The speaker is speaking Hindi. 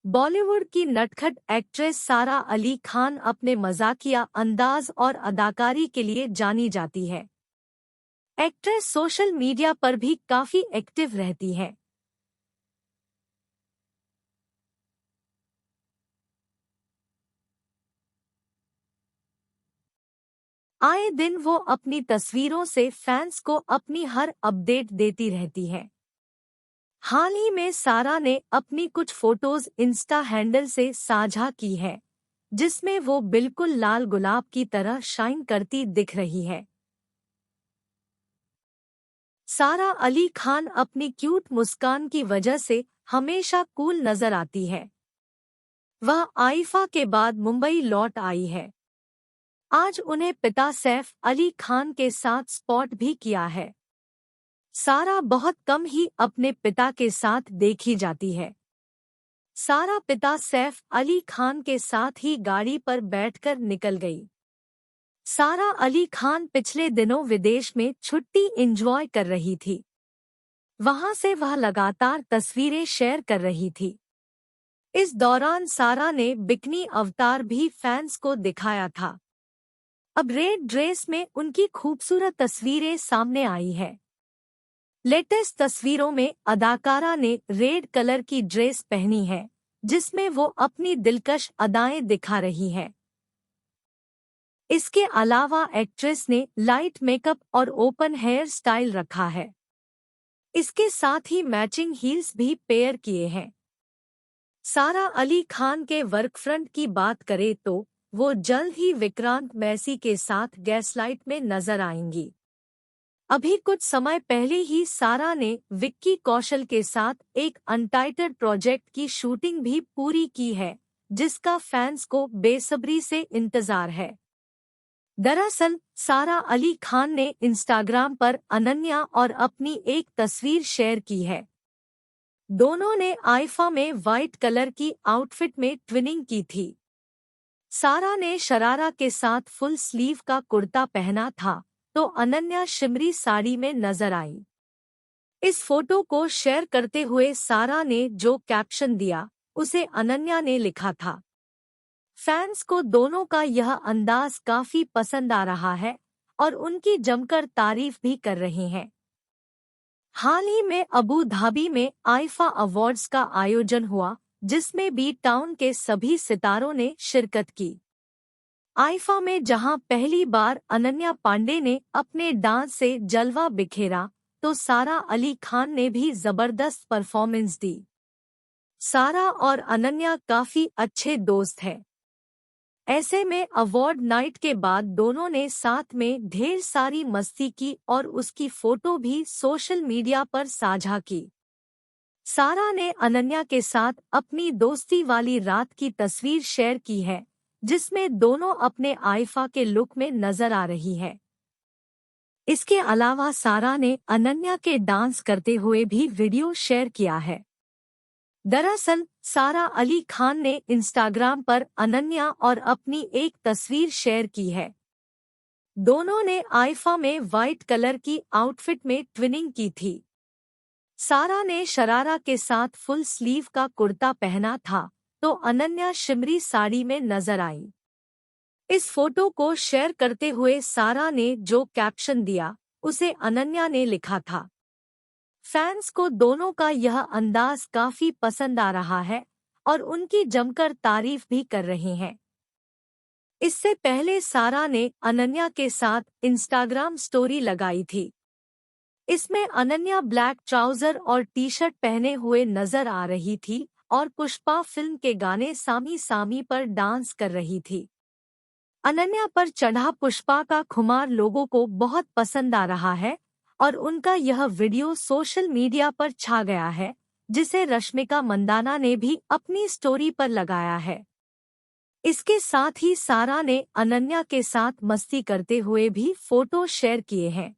बॉलीवुड की नटखट एक्ट्रेस सारा अली खान अपने मजाकिया अंदाज और अदाकारी के लिए जानी जाती है। एक्ट्रेस सोशल मीडिया पर भी काफी एक्टिव रहती है। आए दिन वो अपनी तस्वीरों से फैंस को अपनी हर अपडेट देती रहती है। हाल ही में सारा ने अपनी कुछ फोटोज इंस्टा हैंडल से साझा की है, जिसमें वो बिल्कुल लाल गुलाब की तरह शाइन करती दिख रही है। सारा अली खान अपनी क्यूट मुस्कान की वजह से हमेशा कूल नजर आती है। वह आइफा के बाद मुंबई लौट आई है। आज उन्हें पिता सैफ अली खान के साथ स्पॉट भी किया है। सारा बहुत कम ही अपने पिता के साथ देखी जाती है। सारा पिता सैफ अली खान के साथ ही गाड़ी पर बैठकर निकल गई। सारा अली खान पिछले दिनों विदेश में छुट्टी एंजॉय कर रही थी। वहां से वह लगातार तस्वीरें शेयर कर रही थी। इस दौरान सारा ने बिकनी अवतार भी फैंस को दिखाया था। अब रेड ड्रेस में उनकी खूबसूरत तस्वीरें सामने आई है। लेटेस्ट तस्वीरों में अदाकारा ने रेड कलर की ड्रेस पहनी है, जिसमें वो अपनी दिलकश अदाएं दिखा रही है। इसके अलावा एक्ट्रेस ने लाइट मेकअप और ओपन हेयर स्टाइल रखा है। इसके साथ ही मैचिंग हील्स भी पेयर किए हैं। सारा अली खान के वर्क फ्रंट की बात करें तो वो जल्द ही विक्रांत मैसी के साथ गैसलाइट में नजर आएंगी। अभी कुछ समय पहले ही सारा ने विक्की कौशल के साथ एक अनटाइटल्ड प्रोजेक्ट की शूटिंग भी पूरी की है, जिसका फैंस को बेसब्री से इंतजार है। दरअसल सारा अली खान ने इंस्टाग्राम पर अनन्या और अपनी एक तस्वीर शेयर की है। दोनों ने आइफा में वाइट कलर की आउटफिट में ट्विनिंग की थी। सारा ने शरारा के साथ फुल स्लीव का कुर्ता पहना था, तो अनन्या शिमरी साड़ी में नजर आई। इस फोटो को शेयर करते हुए सारा ने जो कैप्शन दिया, उसे अनन्या ने लिखा था। फैंस को दोनों का यह अंदाज काफी पसंद आ रहा है और उनकी जमकर तारीफ भी कर रहे हैं। हाल ही में अबू धाबी में आइफा अवार्ड्स का आयोजन हुआ, जिसमें बी टाउन के सभी सितारों ने शिरकत की। आइफा में जहां पहली बार अनन्या पांडे ने अपने डांस से जलवा बिखेरा, तो सारा अली खान ने भी जबरदस्त परफॉर्मेंस दी। सारा और अनन्या काफी अच्छे दोस्त हैं। ऐसे में अवार्ड नाइट के बाद दोनों ने साथ में ढेर सारी मस्ती की और उसकी फोटो भी सोशल मीडिया पर साझा की। सारा ने अनन्या के साथ अपनी दोस्ती वाली रात की तस्वीर शेयर की है, जिसमें दोनों अपने आइफा के लुक में नजर आ रही है। इसके अलावा सारा ने अनन्या के डांस करते हुए भी वीडियो शेयर किया है। दरअसल सारा अली खान ने इंस्टाग्राम पर अनन्या और अपनी एक तस्वीर शेयर की है। दोनों ने आइफा में वाइट कलर की आउटफिट में ट्विनिंग की थी। सारा ने शरारा के साथ फुल स्लीव का कुर्ता पहना था, तो अनन्या शिमरी साड़ी में नजर आई। इस फोटो को शेयर करते हुए सारा ने जो कैप्शन दिया, उसे अनन्या ने लिखा था। फैंस को दोनों का यह अंदाज काफी पसंद आ रहा है और उनकी जमकर तारीफ भी कर रहे हैं। इससे पहले सारा ने अनन्या के साथ इंस्टाग्राम स्टोरी लगाई थी। इसमें अनन्या ब्लैक ट्राउजर और टी शर्ट पहने हुए नजर आ रही थी और पुष्पा फिल्म के गाने सामी सामी पर डांस कर रही थी। अनन्या पर चढ़ा पुष्पा का खुमार लोगों को बहुत पसंद आ रहा है और उनका यह वीडियो सोशल मीडिया पर छा गया है, जिसे रश्मिका मंदाना ने भी अपनी स्टोरी पर लगाया है। इसके साथ ही सारा ने अनन्या के साथ मस्ती करते हुए भी फोटो शेयर किए हैं।